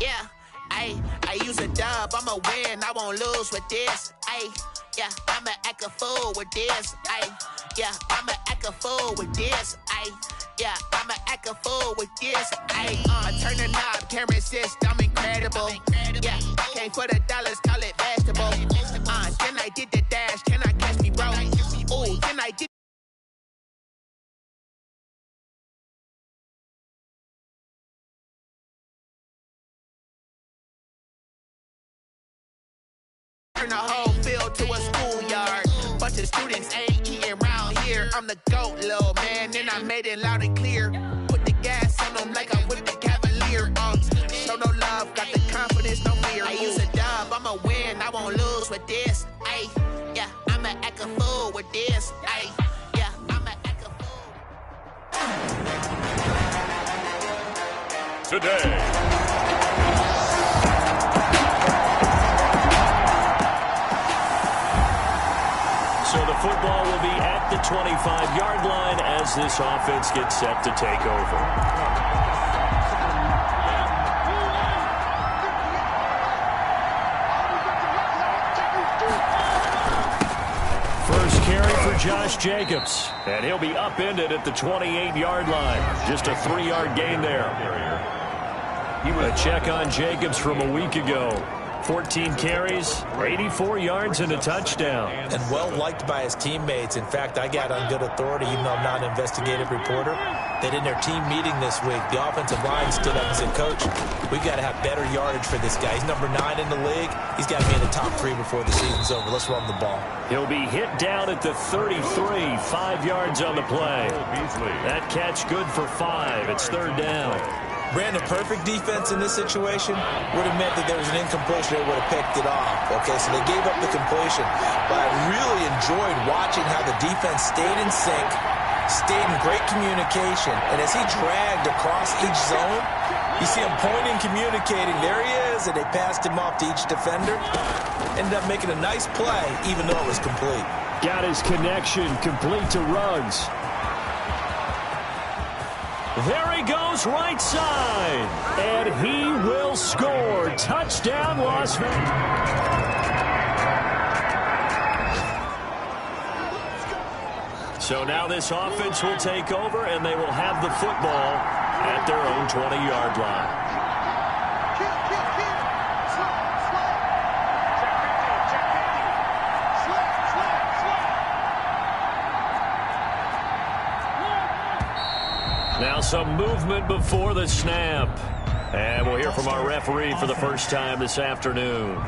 Yeah, I use a dub, I'ma win, I won't lose with this. Yeah, I'ma act a fool with this. Yeah, I'ma act a fool with this. Yeah, I'ma act a fool with this. I turn the knob, can't resist, I'm incredible. Yeah, came for the dollars, call it vegetable. Then I did the dash, can I catch me, bro? Ooh, then I did. Turn the whole field to a schoolyard. Bunch of students ain't eating round here. I'm the GOAT, little man, and I made it loud and clear. Put the gas on them like I'm with the Cavalier. Show no love, got the confidence, no fear. I use a dub, I'ma win, I won't lose with this. Yeah, I'ma act a fool with this. Yeah, I'ma act a fool. Today. So the football will be at the 25-yard line as this offense gets set to take over. First carry for Josh Jacobs, and he'll be upended at the 28-yard line. Just a 3-yard gain there. A check on Jacobs from a week ago. 14 carries, 84 yards, and a touchdown. And well-liked by his teammates. In fact, I got on good authority, even though I'm not an investigative reporter, that in their team meeting this week, the offensive line stood up and said, Coach, we've got to have better yardage for this guy. He's number 9 in the league. He's got to be in the top 3 before the season's over. Let's run the ball. He'll be hit down at the 33, 5 yards on the play. That catch good for 5. It's third down. Brandon, perfect defense in this situation would have meant that there was an incompletion. They would have picked it off. Okay, so they gave up the completion. But I really enjoyed watching how the defense stayed in sync, stayed in great communication. And as he dragged across each zone, you see him pointing, communicating. There he is, and they passed him off to each defender. Ended up making a nice play, even though it was complete. Got his connection complete to Ruggs. There he goes, right side. And he will score. Touchdown, Las Vegas. So now this offense will take over, and they will have the football at their own 20-yard line. Now some movement before the snap. And we'll hear from our referee for the first time this afternoon.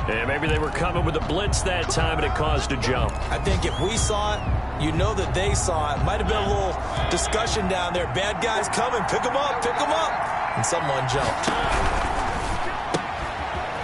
And maybe they were coming with a blitz that time and it caused a jump. I think if we saw it, you know that they saw it. Might have been a little discussion down there. Bad guys coming. Pick them up. Pick them up. And someone jumped.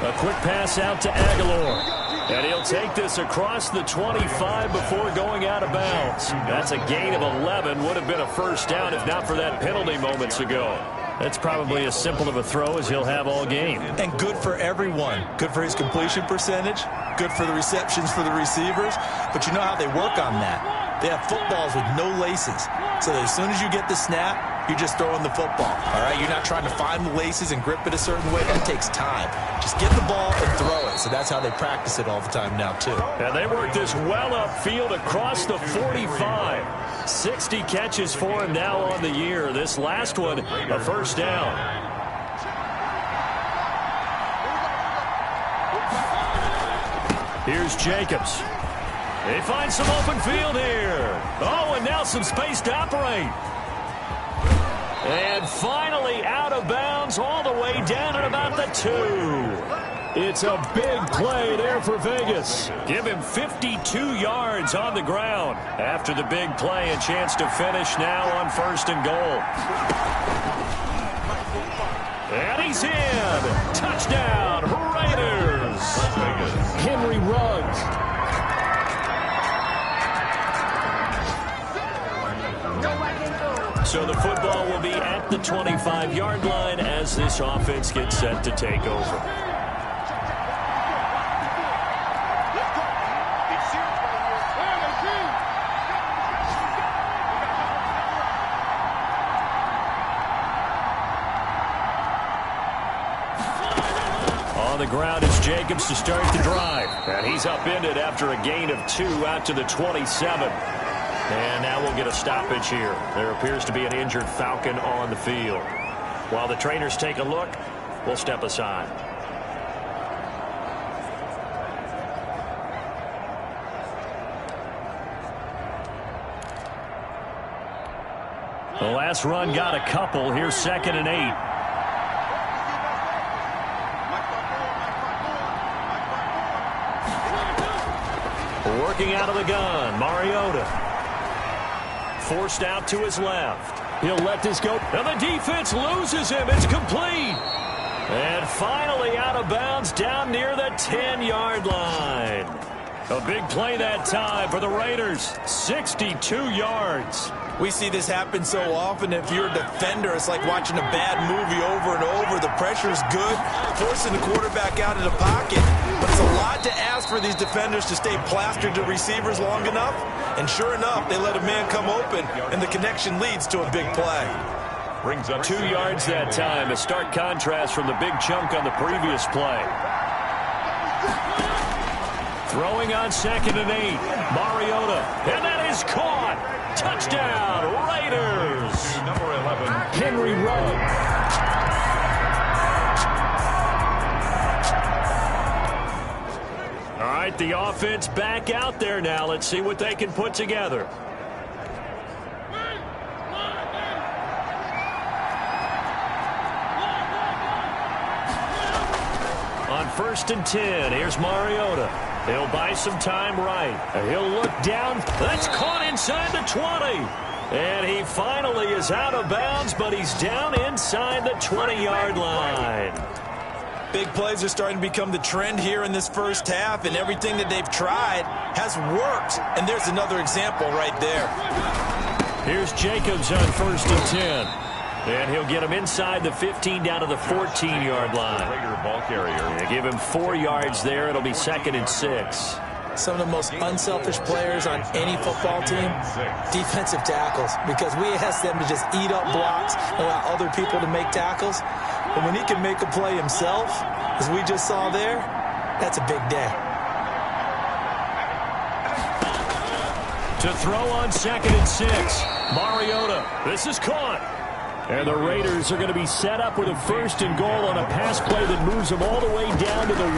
A quick pass out to Aguilar. And he'll take this across the 25 before going out of bounds. That's a gain of 11. Would have been a first down if not for that penalty moments ago. That's probably as simple of a throw as he'll have all game. And good for everyone. Good for his completion percentage. Good for the receptions for the receivers. But you know how they work on that. They have footballs with no laces. So that as soon as you get the snap, you're just throwing the football. All right, you're not trying to find the laces and grip it a certain way. That takes time. Just get the ball and throw it. So that's how they practice it all the time now, too. And they work this well upfield across the 45. 60 catches for him now on the year. This last one, a first down. Here's Jacobs. They find some open field here. Oh, and now some space to operate. And finally out of bounds all the way down at about the 2. It's a big play there for Vegas. Give him 52 yards on the ground. After the big play, a chance to finish now on first and goal. And he's in. Touchdown, Raiders. Henry Ruggs. So the football will be at the 25-yard line as this offense gets set to take over. On the ground is Jacobs to start the drive. And he's upended after a gain of 2 out to the 27. And now we'll get a stoppage here. There appears to be an injured Falcon on the field. While the trainers take a look, we'll step aside. The last run got a couple. Here's 2nd and 8. Working out of the gun, Mariota. Forced out to his left. He'll let this go. And the defense loses him. It's complete. And finally out of bounds down near the 10-yard line. A big play that time for the Raiders. 62 yards. We see this happen so often. If you're a defender, it's like watching a bad movie over and over. The pressure's good, forcing the quarterback out of the pocket. But it's a lot to ask for these defenders to stay plastered to receivers long enough. And sure enough, they let a man come open, and the connection leads to a big play. Brings up 2 yards that time. A stark contrast from the big chunk on the previous play. Throwing on 2nd and 8. Mariota. And that is caught. Touchdown, Raiders. Number 11, Henry Ruggs. All right, the offense back out there now. Let's see what they can put together. On 1st and 10, here's Mariota. He'll buy some time right. He'll look down. That's caught inside the 20. And he finally is out of bounds, but he's down inside the 20-yard line. Big plays are starting to become the trend here in this first half, and everything that they've tried has worked. And there's another example right there. Here's Jacobs on 1st and 10. And he'll get him inside the 15 down to the 14-yard line. Ball carrier. Yeah, give him 4 yards there. It'll be 2nd and 6. Some of the most unselfish players on any football team, defensive tackles, because we ask them to just eat up blocks and allow other people to make tackles. But when he can make a play himself, as we just saw there, that's a big day. To throw on 2nd and 6. Mariota. This is caught. And the Raiders are going to be set up with a 1st and goal on a pass play that moves them all the way down to the 1.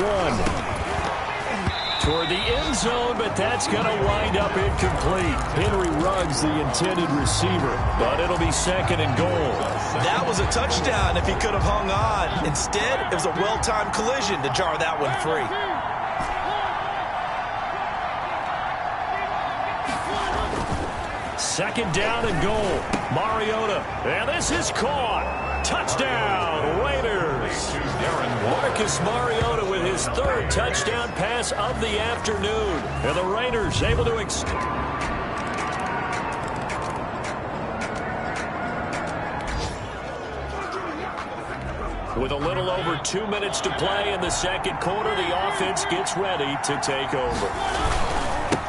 Toward the end zone, but that's going to wind up incomplete. Henry Ruggs, the intended receiver, but it'll be 2nd and goal. That was a touchdown if he could have hung on. Instead, it was a well-timed collision to jar that one free. Second down and goal. Mariota. And this is caught. Touchdown, Raiders. Marcus Mariota with his 3rd touchdown pass of the afternoon. And the Raiders able to With a little over 2 minutes to play in the second quarter, the offense gets ready to take over.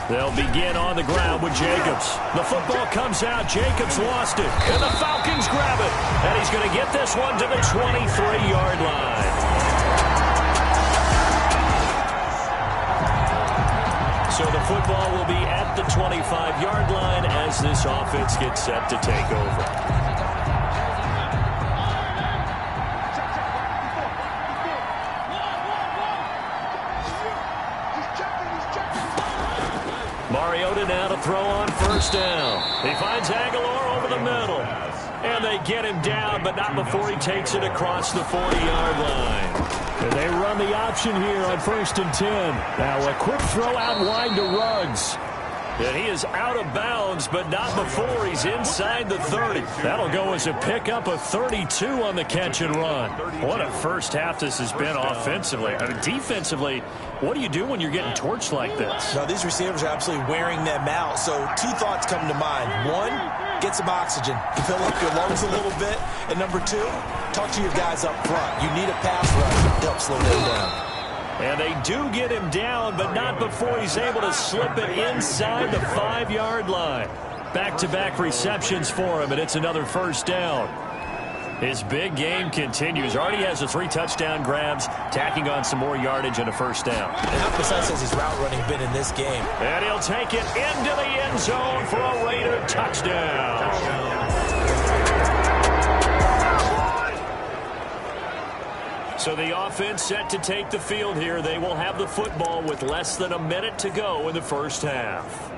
They'll begin on the ground with Jacobs. The football comes out. Jacobs lost it. And the Falcons grab it. And he's going to get this one to the 23-yard line. So the football will be at the 25-yard line as this offense gets set to take over. Mariota now to throw on 1st down. He finds Aguilar over the middle. And they get him down, but not before he takes it across the 40-yard line. And they run the option here on 1st and 10. Now a quick throw out wide to Ruggs. And he is out of bounds, but not before he's inside the 30. That'll go as a pickup of 32 on the catch and run. What a first half this has been offensively. I mean, defensively, what do you do when you're getting torched like this? Now, these receivers are absolutely wearing them out. So 2 thoughts come to mind. 1, get some oxygen. You fill up your lungs a little bit. And number 2, talk to your guys up front. You need a pass rush to help slow them down. And they do get him down, but not before he's able to slip it inside the 5-yard line. Back-to-back receptions for him, and it's another 1st down. His big game continues. Already has the 3 touchdown grabs, tacking on some more yardage and a first down. And how precise has his route running been in this game? And he'll take it into the end zone for a Raider touchdown. So the offense set to take the field here. They will have the football with less than a minute to go in the first half.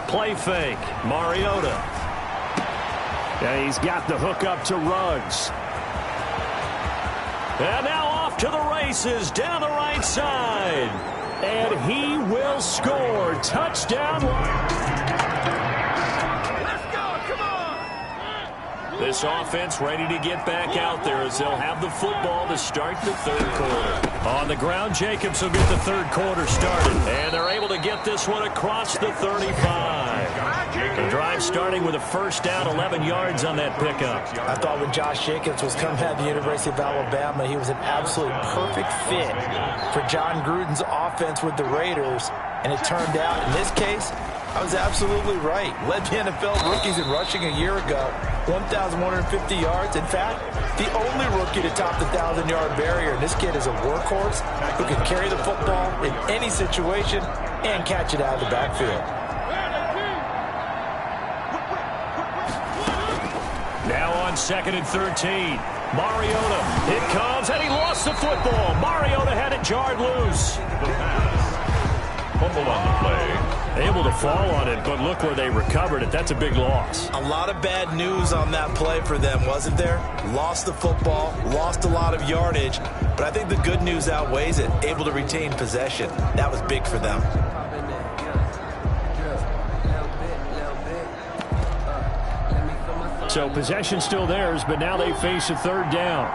Play fake, Mariota. And he's got the hook up to Ruggs. And now off to the races down the right side. And he will score. Touchdown. Let's go, come on. This offense ready to get back out there as they'll have the football to start the third quarter. On the ground, Jacobs will get the third quarter started. And they're able to get this one across the 35. The drive starting with a first down, 11 yards on that pickup. I thought when Josh Jacobs was coming out of the University of Alabama, he was an absolute perfect fit for John Gruden's offense with the Raiders. And it turned out, in this case, I was absolutely right. Led the NFL rookies in rushing a year ago, 1,150 yards. In fact, the only rookie to top the 1,000-yard barrier. And this kid is a workhorse who can carry the football in any situation and catch it out of the backfield. Now on 2nd and 13. Mariota. It comes, and he lost the football. Mariota had it jarred loose. Fumble on the play. Able to fall on it, but look where they recovered it. That's a big loss. A lot of bad news on that play for them, wasn't there? Lost the football, lost a lot of yardage, but I think the good news outweighs it. Able to retain possession. That was big for them. So possession still theirs, but now they face a third down.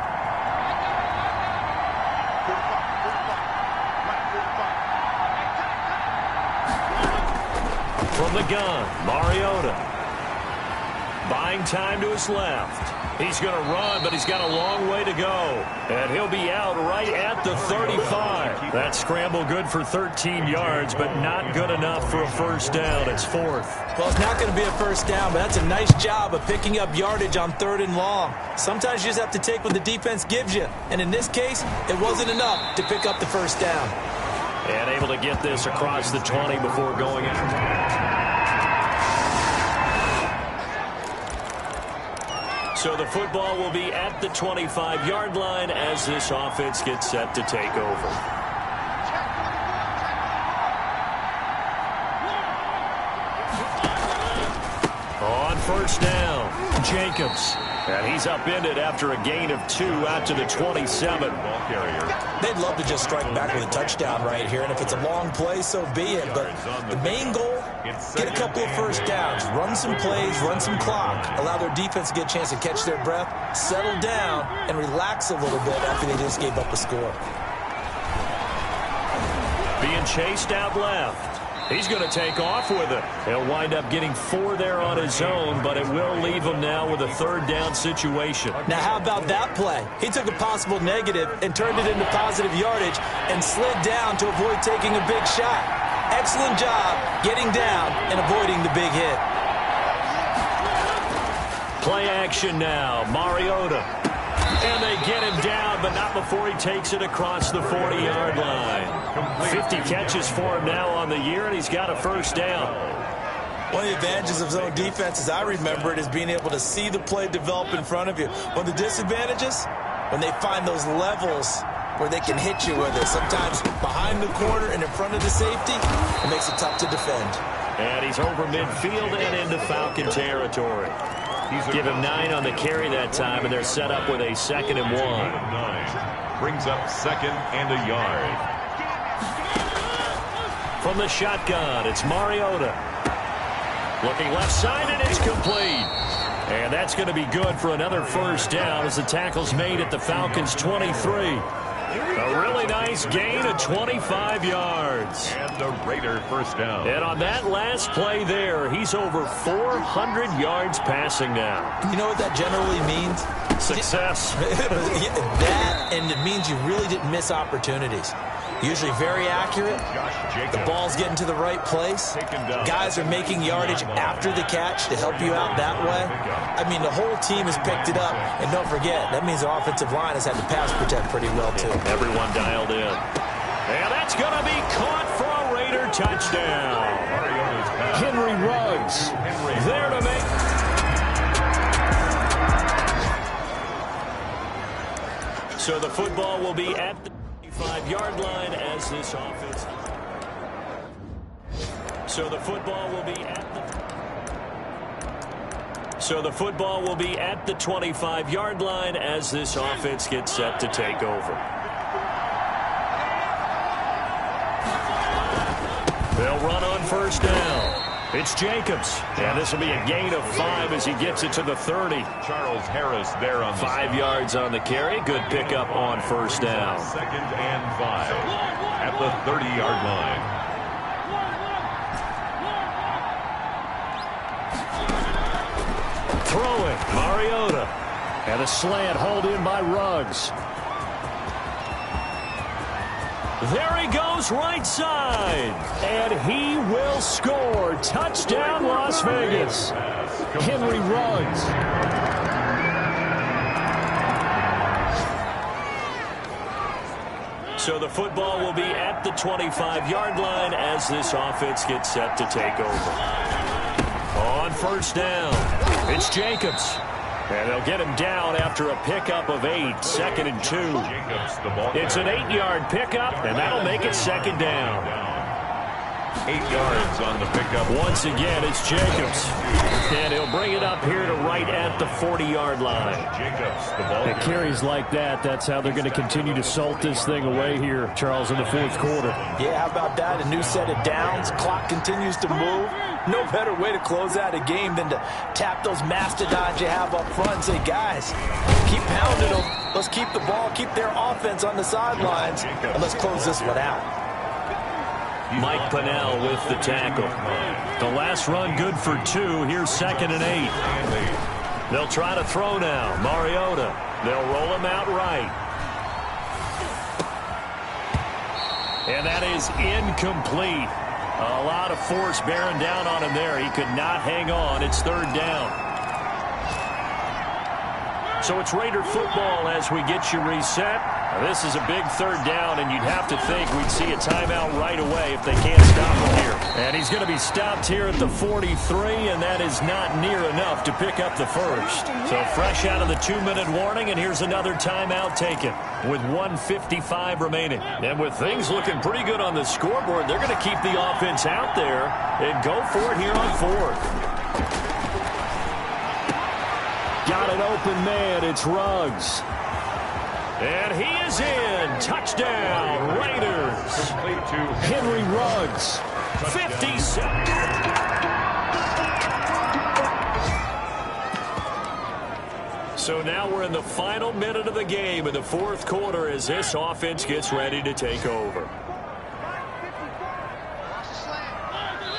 From the gun, Mariota. Buying time to his left. He's going to run, but he's got a long way to go. And he'll be out right at the 35. That scramble good for 13 yards, but not good enough for a first down. It's 4th. Well, it's not going to be a first down, but that's a nice job of picking up yardage on 3rd and long. Sometimes you just have to take what the defense gives you. And in this case, it wasn't enough to pick up the first down. And able to get this across the 20 before going out. So the football will be at the 25-yard line as this offense gets set to take over. On first down, Jacobs. And he's upended after a gain of 2 out to the 27. Ball carrier. They'd love to just strike back with a touchdown right here, and if it's a long play, so be it. But the main goal, get a couple of first downs, run some plays, run some clock, allow their defense to get a chance to catch their breath, settle down, and relax a little bit after they just gave up a score. Being chased out left. He's going to take off with it. He'll wind up getting 4 there on his own, but it will leave him now with a third down situation. Now, how about that play? He took a possible negative and turned it into positive yardage and slid down to avoid taking a big shot. Excellent job getting down and avoiding the big hit. Play action now. Mariota. And they get him down, but not before he takes it across the 40-yard line. 50 catches for him now on the year, and he's got a first down. One of the advantages of zone defense, as I remember it, is being able to see the play develop in front of you. One of the disadvantages, when they find those levels where they can hit you with it. Sometimes behind the corner and in front of the safety, it makes it tough to defend. And he's over midfield and into Falcon territory. Give him 9 on the carry that time, and they're set up with a 2nd and 1. 9 brings up 2nd and a yard. From the shotgun, it's Mariota. Looking left side, and it's complete. And that's going to be good for another first down as the tackle's made at the Falcons' 23. A really nice gain of 25 yards. And the Raider first down. And on that last play there, he's over 400 yards passing now. You know what that generally means? Success. That, and it means you really didn't miss opportunities. Usually very accurate. The ball's getting to the right place. Guys are making yardage after the catch to help you out that way. I mean, the whole team has picked it up. And don't forget, that means the offensive line has had to pass protect pretty well, too. Everyone dialed in. And that's going to be caught for a Raider touchdown. Henry Ruggs there to make. So the football will be at the 5-yard line as this offense. So the football will be at the 25-yard line as this offense gets set to take over. They'll run on first down. It's Jacobs, and this will be a gain of 5 as he gets it to the 30. Charles Harris there on 5 yards on the carry. Good pickup on first down. 2nd and 5 at the 30-yard line. Throwing, Mariota. And a slant hauled in by Ruggs. There he goes right side. And he will score. Touchdown, Las Vegas. Henry Ruggs. So the football will be at the 25-yard line as this offense gets set to take over. On first down, it's Jacobs. And they'll get him down after a pickup of 8, 2nd and 2. It's an 8-yard pickup, and that'll make it 2nd down. 8 yards on the pickup. Once again, it's Jacobs. And he'll bring it up here to right at the 40-yard line. Jacobs, the ball. It carries like that. That's how they're going to continue to salt this thing away here, Charles, in the fourth quarter. Yeah, how about that? A new set of downs. Clock continues to move. No better way to close out a game than to tap those mastodons you have up front and say, guys, keep pounding them. Let's keep the ball, keep their offense on the sidelines, and let's close this one out. Mike Pennell with the tackle. The last run good for 2. Here's 2nd and 8. They'll try to throw now. Mariota. They'll roll him out right. And that is incomplete. A lot of force bearing down on him there. He could not hang on. It's 3rd down. So it's Raider football as we get you reset. This is a big 3rd down, and you'd have to think we'd see a timeout right away if they can't stop him here. And he's going to be stopped here at the 43, and that is not near enough to pick up the first. So fresh out of the 2-minute warning, and here's another timeout taken with 1:55 remaining. And with things looking pretty good on the scoreboard, they're going to keep the offense out there and go for it here on 4th. Got an open man. It's Ruggs. And he is in. Touchdown, Raiders. Henry Ruggs, 57. So now we're in the final minute of the game in the fourth quarter as this offense gets ready to take over.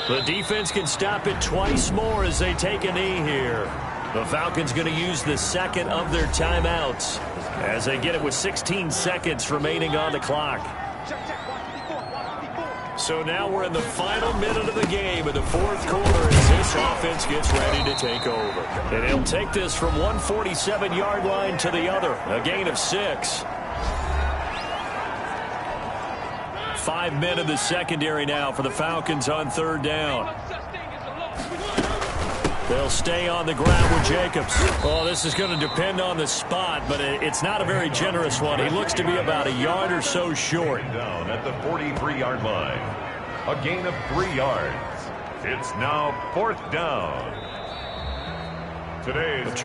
The defense can stop it twice more as they take a knee here. The Falcons going to use the second of their timeouts as they get it with 16 seconds remaining on the clock. So now we're in the final minute of the game in the fourth quarter as this offense gets ready to take over. And he'll take this from 147-yard line to the other, a gain of 6. 5 men in the secondary now for the Falcons on 3rd down. They'll stay on the ground with Jacobs. Oh, this is going to depend on the spot, but it's not a very generous one. He looks to be about a yard or so short. Down at the 43-yard line. A gain of 3 yards. It's now 4th down. Today's